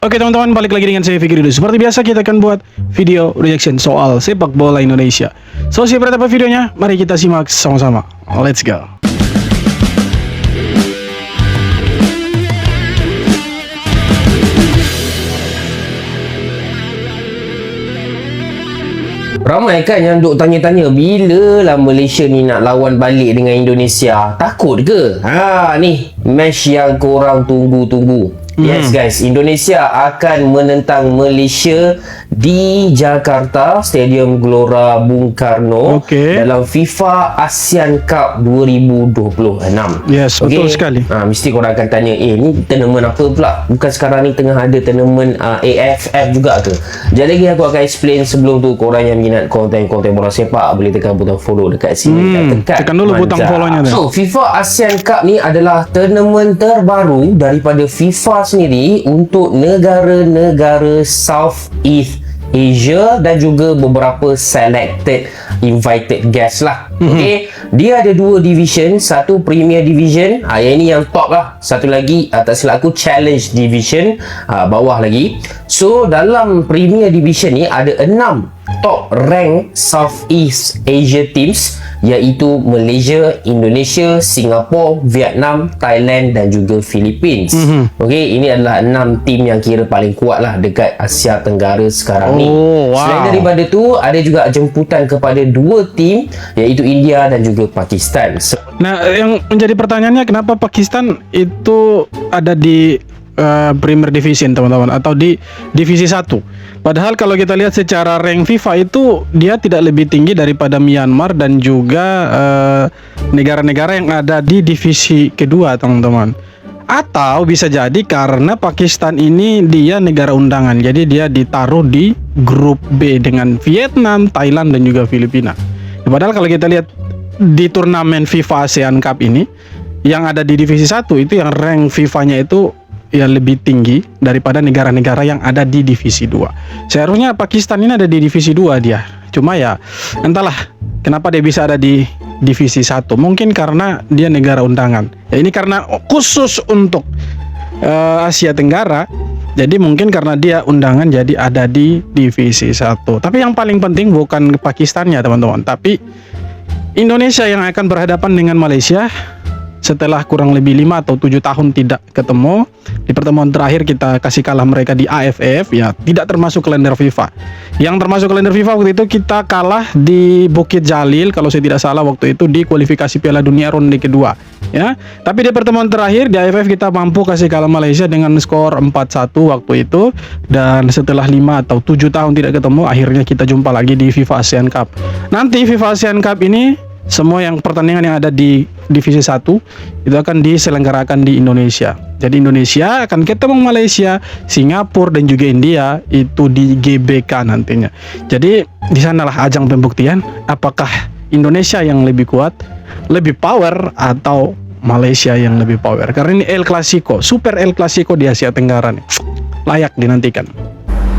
Oke teman-teman, balik lagi dengan saya Fikri. Seperti biasa kita akan buat video reaction soal sepak bola Indonesia. So, siapa apa videonya? Mari kita simak sama-sama. Let's go. Ramai kan yang duk tanya-tanya bila lah Malaysia ni nak lawan balik dengan Indonesia. Takut ke? Ni match yang korang tunggu-tunggu. Yes guys, Indonesia akan menentang Malaysia di Jakarta, Stadium Gelora Bung Karno dalam FIFA ASEAN Cup 2026. Yes, betul sekali. Mesti korang akan tanya, ni tournament apa pula? Bukan sekarang ni tengah ada tournament AFF juga ke? Jadi lagi aku akan explain sebelum tu. Korang yang minat konten-konten bola sepak boleh tekan butang follow dekat sini dan tekan dulu butang follow-nya. So, FIFA ASEAN Cup ni adalah tournament terbaru daripada FIFA sendiri untuk negara-negara Southeast Asia dan juga beberapa selected invited guests lah. Dia ada dua division, satu Premier Division, yang ini yang top lah. Satu lagi tak silap aku Challenge Division, bawah lagi. So dalam Premier Division ni ada 6 top rank Southeast Asia teams, iaitu Malaysia, Indonesia, Singapura, Vietnam, Thailand dan juga Philippines. Ini adalah 6 tim yang kira paling kuat lah dekat Asia Tenggara sekarang ni. Selain daripada tu, ada juga jemputan kepada 2 tim, iaitu India dan juga Pakistan. Nah, yang menjadi pertanyaannya, kenapa Pakistan itu ada di Premier Division teman-teman, atau di divisi 1? Padahal kalau kita lihat secara rank FIFA itu dia tidak lebih tinggi daripada Myanmar dan juga negara-negara yang ada di divisi kedua teman-teman. Atau bisa jadi karena Pakistan ini dia negara undangan, jadi dia ditaruh di grup B dengan Vietnam, Thailand dan juga Filipina. Padahal kalau kita lihat di turnamen FIFA ASEAN Cup ini, yang ada di divisi 1 itu yang rank FIFA-nya itu ya lebih tinggi daripada negara-negara yang ada di divisi 2. Seharusnya Pakistan ini ada di divisi 2 dia. Cuma ya entahlah kenapa dia bisa ada di divisi 1. Mungkin karena dia negara undangan. Ya ini karena khusus untuk Asia Tenggara. Jadi mungkin karena dia undangan jadi ada di divisi 1. Tapi yang paling penting bukan Pakistannya teman-teman, tapi Indonesia yang akan berhadapan dengan Malaysia setelah kurang lebih 5 atau 7 tahun tidak ketemu. Di pertemuan terakhir kita kasih kalah mereka di AFF, ya tidak termasuk kalender FIFA. Yang termasuk kalender FIFA waktu itu kita kalah di Bukit Jalil kalau saya tidak salah waktu itu di kualifikasi Piala Dunia ronde kedua, ya. Tapi di pertemuan terakhir di AFF kita mampu kasih kalah Malaysia dengan skor 4-1 waktu itu, dan setelah 5 atau 7 tahun tidak ketemu akhirnya kita jumpa lagi di FIFA ASEAN Cup. Nanti FIFA ASEAN Cup ini semua yang pertandingan yang ada di divisi 1 itu akan diselenggarakan di Indonesia. Jadi Indonesia akan ketemu Malaysia, Singapura dan juga India itu di GBK nantinya. Jadi di sanalah ajang pembuktian apakah Indonesia yang lebih kuat, lebih power, atau Malaysia yang lebih power. Karena ini El Clasico, Super El Clasico di Asia Tenggara nih. Layak dinantikan.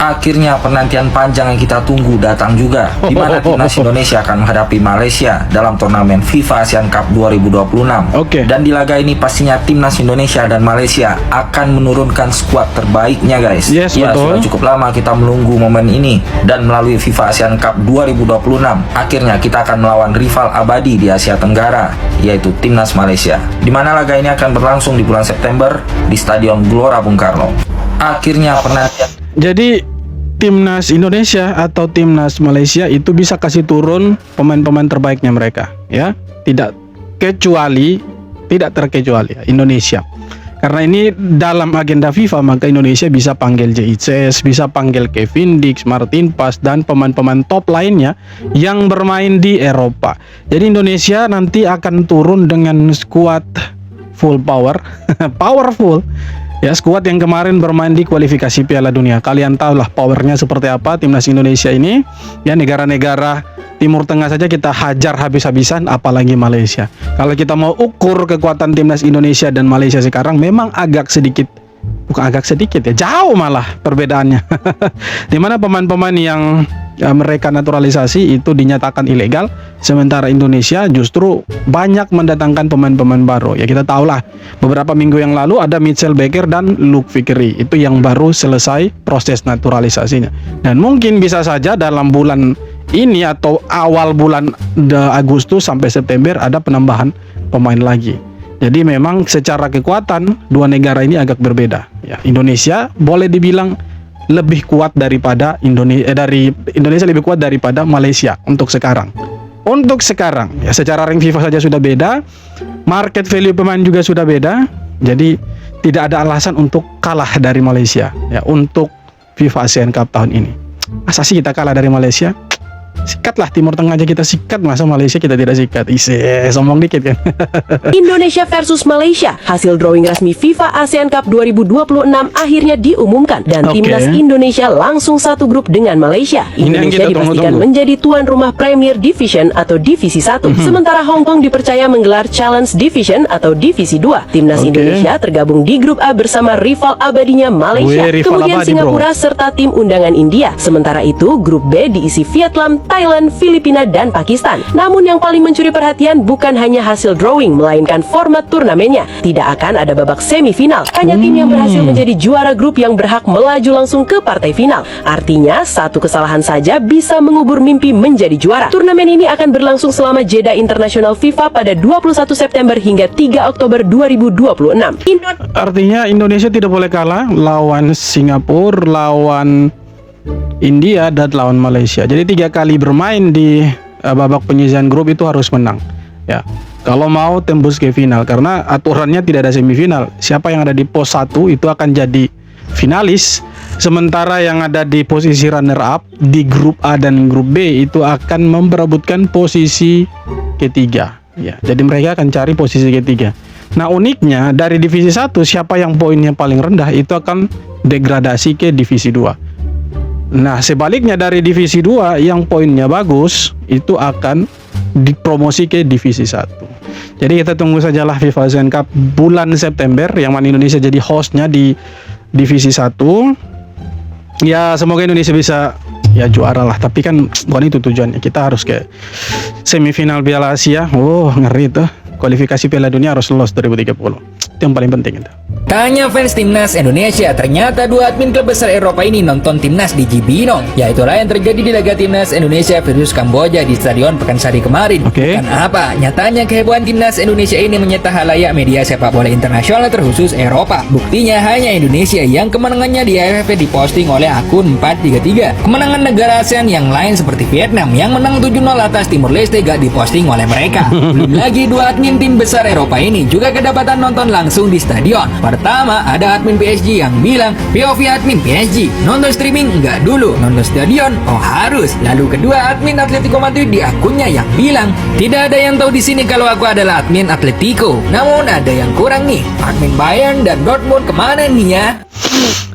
Akhirnya penantian panjang yang kita tunggu datang juga, di mana timnas Indonesia akan menghadapi Malaysia dalam turnamen FIFA ASEAN Cup 2026. Dan di laga ini pastinya timnas Indonesia dan Malaysia akan menurunkan skuad terbaiknya guys. Sudah cukup lama kita menunggu momen ini, dan melalui FIFA ASEAN Cup 2026 akhirnya kita akan melawan rival abadi di Asia Tenggara, yaitu timnas Malaysia, di mana laga ini akan berlangsung di bulan September di Stadion Gelora Bung Karno. Akhirnya penantian. Jadi timnas Indonesia atau timnas Malaysia itu bisa kasih turun pemain-pemain terbaiknya mereka, ya. Tidak terkecuali Indonesia. Karena ini dalam agenda FIFA, maka Indonesia bisa panggil JICS, bisa panggil Kevin Dix, Martin Pas dan pemain-pemain top lainnya yang bermain di Eropa. Jadi Indonesia nanti akan turun dengan skuad full power, powerful. Ya, skuad yang kemarin bermain di kualifikasi Piala Dunia. Kalian tahulah powernya seperti apa timnas Indonesia ini. Ya, negara-negara Timur Tengah saja kita hajar habis-habisan, apalagi Malaysia. Kalau kita mau ukur kekuatan timnas Indonesia dan Malaysia sekarang, memang agak sedikit, bukan agak sedikit ya, jauh malah perbedaannya. Dimana pemain-pemain yang mereka naturalisasi itu dinyatakan ilegal, sementara Indonesia justru banyak mendatangkan pemain-pemain baru. Ya kita tahulah beberapa minggu yang lalu ada Mitchell Baker dan Luke Vickery, itu yang baru selesai proses naturalisasinya. Dan mungkin bisa saja dalam bulan ini atau awal bulan Agustus sampai September ada penambahan pemain lagi. Jadi memang secara kekuatan dua negara ini agak berbeda. Ya, Indonesia boleh dibilang lebih kuat daripada Indonesia lebih kuat daripada Malaysia untuk sekarang. Untuk sekarang ya, secara rank FIFA saja sudah beda, market value pemain juga sudah beda. Jadi tidak ada alasan untuk kalah dari Malaysia ya untuk FIFA Asian Cup tahun ini. Masa sih kita kalah dari Malaysia? Sikatlah Timur Tengah aja kita sikat, masa Malaysia kita tidak sikat? Sombong dikit kan. Indonesia versus Malaysia, hasil drawing resmi FIFA ASEAN Cup 2026 akhirnya diumumkan dan timnas Indonesia langsung satu grup dengan Malaysia. Indonesia dipastikan menjadi tuan rumah Premier Division atau Divisi 1, sementara Hong Kong dipercaya menggelar Challenge Division atau Divisi 2. Timnas Indonesia tergabung di grup A bersama rival abadinya Malaysia, kemudian Singapura serta tim undangan India. Sementara itu grup B diisi Vietnam, Thailand, Filipina, dan Pakistan. Namun yang paling mencuri perhatian bukan hanya hasil drawing, melainkan format turnamennya. Tidak akan ada babak semifinal. Hanya tim yang berhasil menjadi juara grup yang berhak melaju langsung ke partai final. Artinya, satu kesalahan saja bisa mengubur mimpi menjadi juara. Turnamen ini akan berlangsung selama jeda internasional FIFA pada 21 September hingga 3 Oktober 2026. Artinya Indonesia tidak boleh kalah lawan Singapura, lawan India, dan lawan Malaysia. Jadi 3 kali bermain di babak penyisihan grup itu harus menang. Ya, kalau mau tembus ke final, karena aturannya tidak ada semifinal. Siapa yang ada di pos 1 itu akan jadi finalis, sementara yang ada di posisi runner up di grup A dan grup B itu akan memperebutkan posisi ketiga. Ya, jadi mereka akan cari posisi ketiga. Nah, uniknya dari divisi 1 siapa yang poinnya paling rendah itu akan degradasi ke divisi 2. Nah, sebaliknya dari divisi 2 yang poinnya bagus itu akan dipromosi ke divisi 1. Jadi kita tunggu sajalah FIFA Asian Cup bulan September yang mana Indonesia jadi hostnya di divisi 1. Ya, semoga Indonesia bisa ya juara lah, tapi kan bukan itu tujuannya. Kita harus ke semifinal Piala Asia. Ngeri tuh. Kualifikasi Piala Dunia harus lolos 2030. Itu yang paling penting itu. Tanya fans timnas Indonesia, ternyata 2 admin klub besar Eropa ini nonton timnas di Cibinong. Ya itulah yang terjadi di laga timnas Indonesia versus Kamboja di Stadion Pekansari kemarin. Bukan apa, nyatanya kehebohan timnas Indonesia ini menyita halayak media sepak bola internasional terkhusus Eropa. Buktinya hanya Indonesia yang kemenangannya di AFF diposting oleh akun 433. Kemenangan negara ASEAN yang lain seperti Vietnam yang menang 7-0 atas Timor Leste gak diposting oleh mereka. Belum lagi 2 admin tim besar Eropa ini juga kedapatan nonton langsung di stadion. Pertama, ada admin PSG yang bilang POV admin PSG, nonton streaming enggak dulu, nonton stadion oh harus. Lalu kedua, admin Atletico Madrid di akunnya yang bilang tidak ada yang tahu di sini kalau aku adalah admin Atletico. Namun ada yang kurang nih, admin Bayern dan Dortmund kemana nih ya?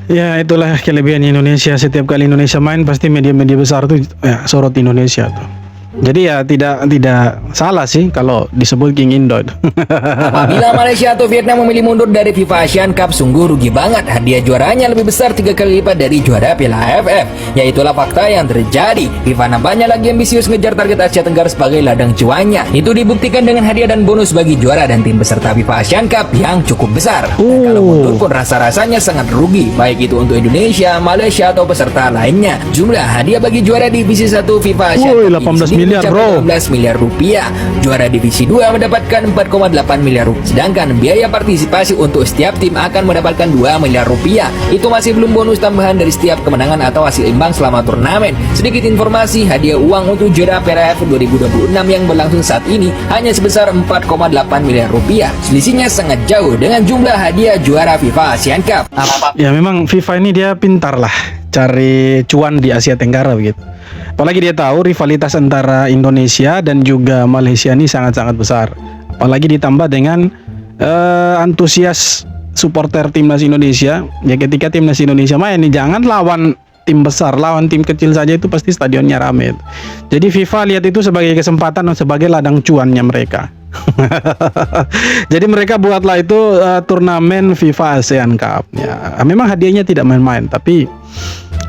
Ya, itulah kelebihan Indonesia. Setiap kali Indonesia main pasti media-media besar tuh ya, sorot Indonesia tuh. Jadi ya tidak salah sih kalau disebut King Indo. Apabila Malaysia atau Vietnam memilih mundur dari FIFA Asian Cup, sungguh rugi banget. Hadiah juaranya lebih besar 3 kali lipat dari juara Piala AFF. Yaitulah fakta yang terjadi. FIFA nampaknya lagi ambisius ngejar target Asia Tenggara sebagai ladang cuannya. Itu dibuktikan dengan hadiah dan bonus bagi juara dan tim peserta FIFA Asian Cup yang cukup besar. Dan kalau mundur pun rasa-rasanya sangat rugi, baik itu untuk Indonesia, Malaysia atau peserta lainnya. Jumlah hadiah bagi juara divisi 1 FIFA Asian Cup 18 miliar bro. 18 miliar rupiah. Juara divisi 2 mendapatkan 4,8 miliar rupiah. Sedangkan biaya partisipasi untuk setiap tim akan mendapatkan 2 miliar rupiah. Itu masih belum bonus tambahan dari setiap kemenangan atau hasil imbang selama turnamen. Sedikit informasi, hadiah uang untuk juara Piala AFF 2026 yang berlangsung saat ini hanya sebesar 4,8 miliar rupiah. Selisihnya sangat jauh dengan jumlah hadiah juara FIFA Asian Cup. Ya memang FIFA ini dia pintar lah cari cuan di Asia Tenggara begitu. Apalagi dia tahu rivalitas antara Indonesia dan juga Malaysia ini sangat-sangat besar. Apalagi ditambah dengan antusias supporter timnas Indonesia. Ya ketika timnas Indonesia main nih, jangan lawan tim besar, lawan tim kecil saja itu pasti stadionnya ramai. Jadi FIFA lihat itu sebagai kesempatan dan sebagai ladang cuannya mereka. Jadi mereka buatlah itu turnamen FIFA ASEAN Cup. Ya, memang hadiahnya tidak main-main, tapi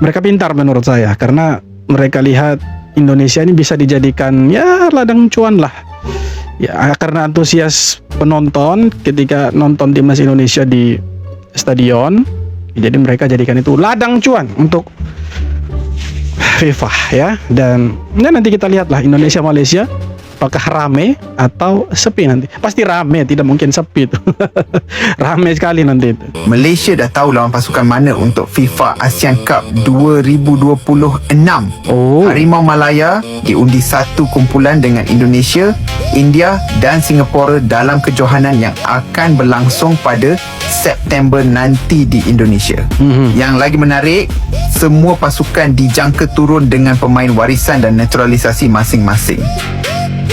mereka pintar menurut saya karena mereka lihat Indonesia ini bisa dijadikan ya ladang cuan lah. Ya karena antusias penonton ketika nonton timnas Indonesia di stadion, jadi mereka jadikan itu ladang cuan untuk FIFA ya. Dan ya nanti kita lihatlah Indonesia Malaysia apakah rame atau sepi nanti. Pasti rame, tidak mungkin sepi itu. Rame sekali nanti itu. Malaysia dah tahu lawan pasukan mana untuk FIFA ASEAN Cup 2026. Harimau Malaya diundi satu kumpulan dengan Indonesia, India dan Singapura dalam kejohanan yang akan berlangsung pada September nanti di Indonesia. Yang lagi menarik, semua pasukan dijangka turun dengan pemain warisan dan naturalisasi masing-masing.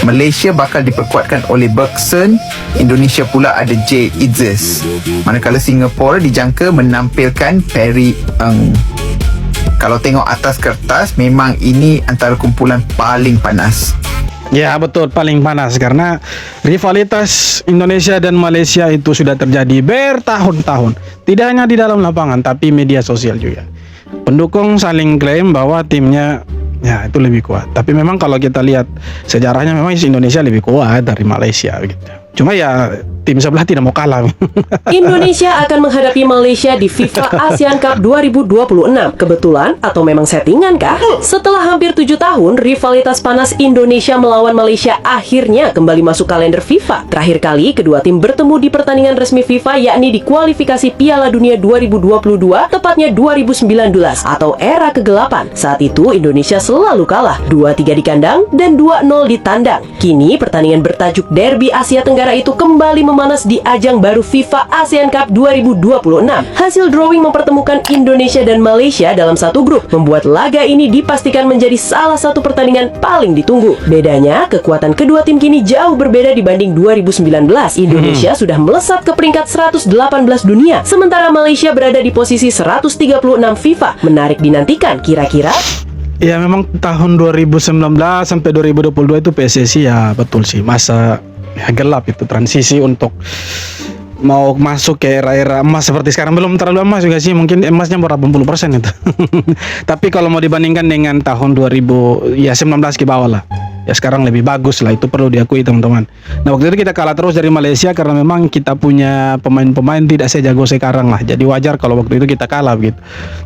Malaysia bakal diperkuatkan oleh Bergson, Indonesia pula ada J. Izzes. Manakala Singapura dijangka menampilkan Perry Ng. Kalau tengok atas kertas, memang ini antara kumpulan paling panas. Ya betul, paling panas karena rivalitas Indonesia dan Malaysia itu sudah terjadi bertahun-tahun. Tidak hanya di dalam lapangan tapi media sosial juga. Pendukung saling klaim bahwa timnya ya itu lebih kuat. Tapi memang kalau kita lihat sejarahnya memang Indonesia lebih kuat dari Malaysia gitu. Cuma ya tim sebelah tidak mau kalah. Indonesia akan menghadapi Malaysia di FIFA ASEAN Cup 2026. Kebetulan atau memang settingan kah? Setelah hampir 7 tahun, rivalitas panas Indonesia melawan Malaysia akhirnya kembali masuk kalender FIFA. Terakhir kali kedua tim bertemu di pertandingan resmi FIFA yakni di kualifikasi Piala Dunia 2022, tepatnya 2019 atau era ke-8. Saat itu Indonesia selalu kalah, 2-3 di kandang dan 2-0 di tandang. Kini pertandingan bertajuk Derby Asia Tenggara itu kembali memanas di ajang baru FIFA ASEAN Cup 2026. Hasil drawing mempertemukan Indonesia dan Malaysia dalam satu grup, membuat laga ini dipastikan menjadi salah satu pertandingan paling ditunggu. Bedanya, kekuatan kedua tim kini jauh berbeda dibanding 2019. Indonesia sudah melesat ke peringkat 118 dunia, sementara Malaysia berada di posisi 136 FIFA. Menarik dinantikan, kira-kira? Ya memang tahun 2019 sampai 2022 itu PSSI ya betul sih masa ya, gelap itu transisi untuk mau masuk ke era-era emas seperti sekarang. Belum terlalu emas juga sih, mungkin emasnya baru 80% itu. Tapi kalau mau dibandingkan dengan tahun 2000 ya 19 ke bawah lah, ya sekarang lebih bagus lah, itu perlu diakui teman-teman. Nah waktu itu kita kalah terus dari Malaysia karena memang kita punya pemain-pemain tidak sejago sekarang lah, jadi wajar kalau waktu itu kita kalah gitu.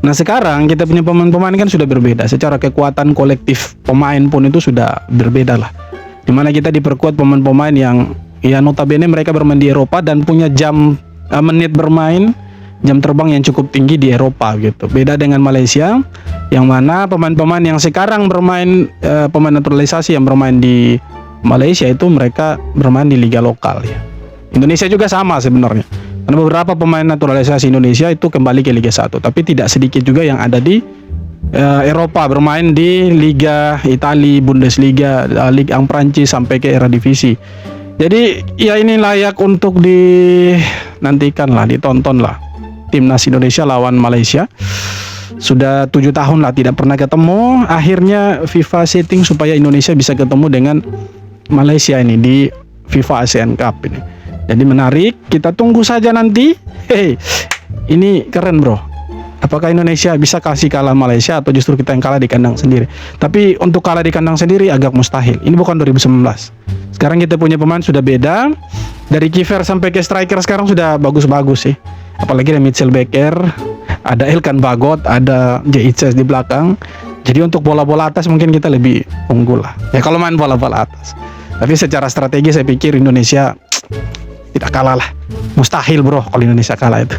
Nah sekarang kita punya pemain-pemain kan sudah berbeda, secara kekuatan kolektif pemain pun itu sudah berbeda lah, dimana kita diperkuat pemain-pemain yang ya notabene mereka bermain di Eropa dan punya menit bermain, jam terbang yang cukup tinggi di Eropa gitu. Beda dengan Malaysia yang mana pemain-pemain yang sekarang bermain pemain naturalisasi yang bermain di Malaysia itu mereka bermain di liga lokal ya. Indonesia juga sama sebenarnya. Karena beberapa pemain naturalisasi Indonesia itu kembali ke Liga 1, tapi tidak sedikit juga yang ada di Eropa bermain di Liga Italia, Bundesliga, Liga Prancis sampai ke era divisi. Jadi ya ini layak untuk dinantikan lah, ditonton lah. Timnas Indonesia lawan Malaysia. Sudah 7 tahun lah tidak pernah ketemu. Akhirnya FIFA setting supaya Indonesia bisa ketemu dengan Malaysia ini di FIFA ASEAN Cup ini. Jadi menarik, kita tunggu saja nanti. Hey, ini keren bro. Apakah Indonesia bisa kasih kalah Malaysia atau justru kita yang kalah di kandang sendiri? Tapi untuk kalah di kandang sendiri agak mustahil. Ini bukan 2019. Sekarang kita punya pemain sudah beda. Dari kiper sampai ke striker sekarang sudah bagus-bagus sih. Apalagi ada Mitchell Becker, ada Elkan Bagot, ada J.H.S di belakang. Jadi untuk bola-bola atas mungkin kita lebih unggul lah. Ya kalau main bola-bola atas. Tapi secara strategi saya pikir Indonesia tidak kalah lah. Mustahil bro kalau Indonesia kalah itu.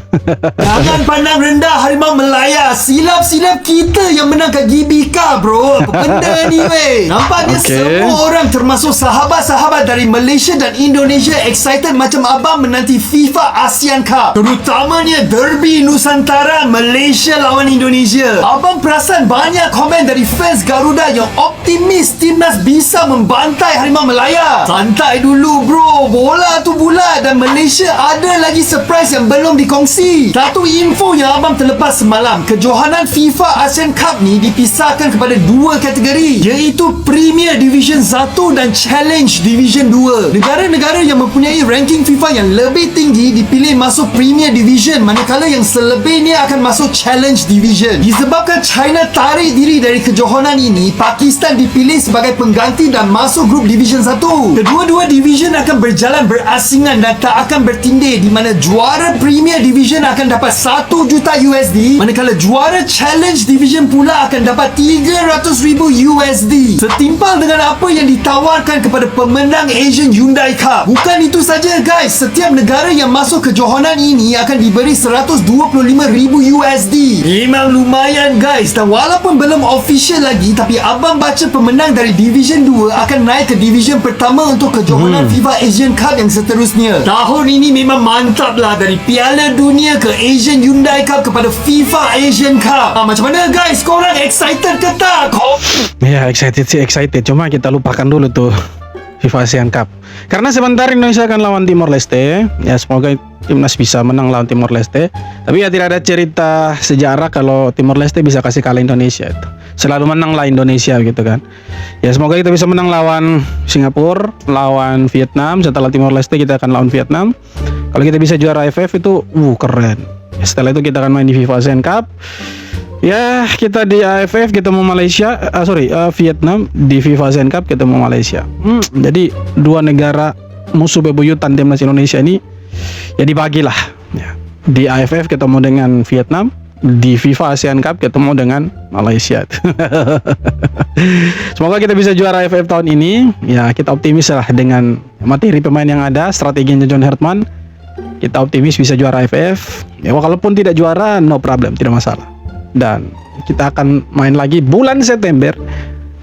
Jangan pandang rendah Harimau Malaya. Silap-silap kita yang menang kat GBK bro. Apa benda ni weh? Nampaknya semua orang termasuk sahabat-sahabat dari Malaysia dan Indonesia excited macam abang menanti FIFA ASEAN Cup, terutamanya Derby Nusantara Malaysia lawan Indonesia. Abang perasan banyak komen dari fans Garuda yang optimis timnas bisa membantai Harimau Malaya. Santai dulu bro, bola tu bulat dan Malaysia ada ada lagi surprise yang belum dikongsi. Satu info yang abang terlepas semalam, kejohanan FIFA ASEAN Cup ni dipisahkan kepada dua kategori, iaitu Premier Division 1 dan Challenge Division 2. Negara-negara yang mempunyai ranking FIFA yang lebih tinggi dipilih masuk Premier Division, manakala yang selebihnya akan masuk Challenge Division. Disebabkan China tarik diri dari kejohanan ini, Pakistan dipilih sebagai pengganti dan masuk grup Division 1. Kedua-dua division akan berjalan berasingan dan tak akan bertindih, di mana juara Premier Division akan dapat 1 juta USD, manakala juara Challenge Division pula akan dapat 300,000 USD. Setimpal dengan apa yang ditawarkan kepada pemenang Asian Hyundai Cup. Bukan itu saja guys, setiap negara yang masuk kejohanan ini akan diberi 125,000 USD. Memang lumayan guys, dan walaupun belum official lagi, tapi abang baca pemenang dari Division 2 akan naik ke Division pertama untuk kejohanan FIFA Asian Cup yang seterusnya. Tahun ini memang mantap lah, dari Piala Dunia ke Asian Hyundai Cup kepada FIFA Asian Cup. Macam mana guys, korang excited ke tak? Ya, excited sih, excited. Cuma kita lupakan dulu tuh FIFA ASEAN Cup. Karena sebentar Indonesia akan lawan Timor Leste. Ya, semoga timnas bisa menang lawan Timor Leste. Tapi ya tidak ada cerita sejarah kalau Timor Leste bisa kasih kalah Indonesia itu. Selalu menang lah Indonesia gitu kan. Ya, semoga kita bisa menang lawan Singapura, lawan Vietnam. Setelah Timor Leste kita akan lawan Vietnam. Kalau kita bisa juara AFF itu keren. Ya, setelah itu kita akan main di FIFA ASEAN Cup. Ya, kita di AFF ketemu Malaysia, Vietnam, di FIFA ASEAN Cup ketemu Malaysia. Jadi dua negara musuh bebuyutan timnas Indonesia ini ya dibagilah. Ya. Di AFF ketemu dengan Vietnam, di FIFA ASEAN Cup ketemu dengan Malaysia. Semoga kita bisa juara AFF tahun ini. Ya, kita optimis lah dengan materi pemain yang ada, strategi John Hertman. Kita optimis bisa juara AFF. Ya, walaupun tidak juara, no problem, tidak masalah. Dan kita akan main lagi bulan September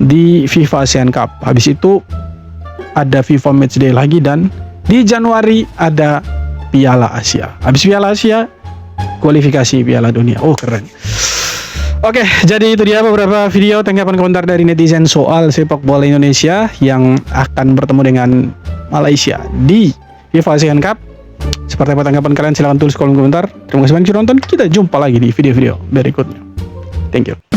di FIFA ASEAN Cup. Habis itu ada FIFA Matchday lagi, dan di Januari ada Piala Asia. Habis Piala Asia, kualifikasi Piala Dunia. Keren. Oke, jadi itu dia beberapa video tanggapan komentar dari netizen soal sepak bola Indonesia yang akan bertemu dengan Malaysia di FIFA ASEAN Cup. Seperti apa tanggapan kalian? Silahkan tulis kolom komentar. Terima kasih banyak sudah nonton. Kita jumpa lagi di video-video berikutnya. Thank you.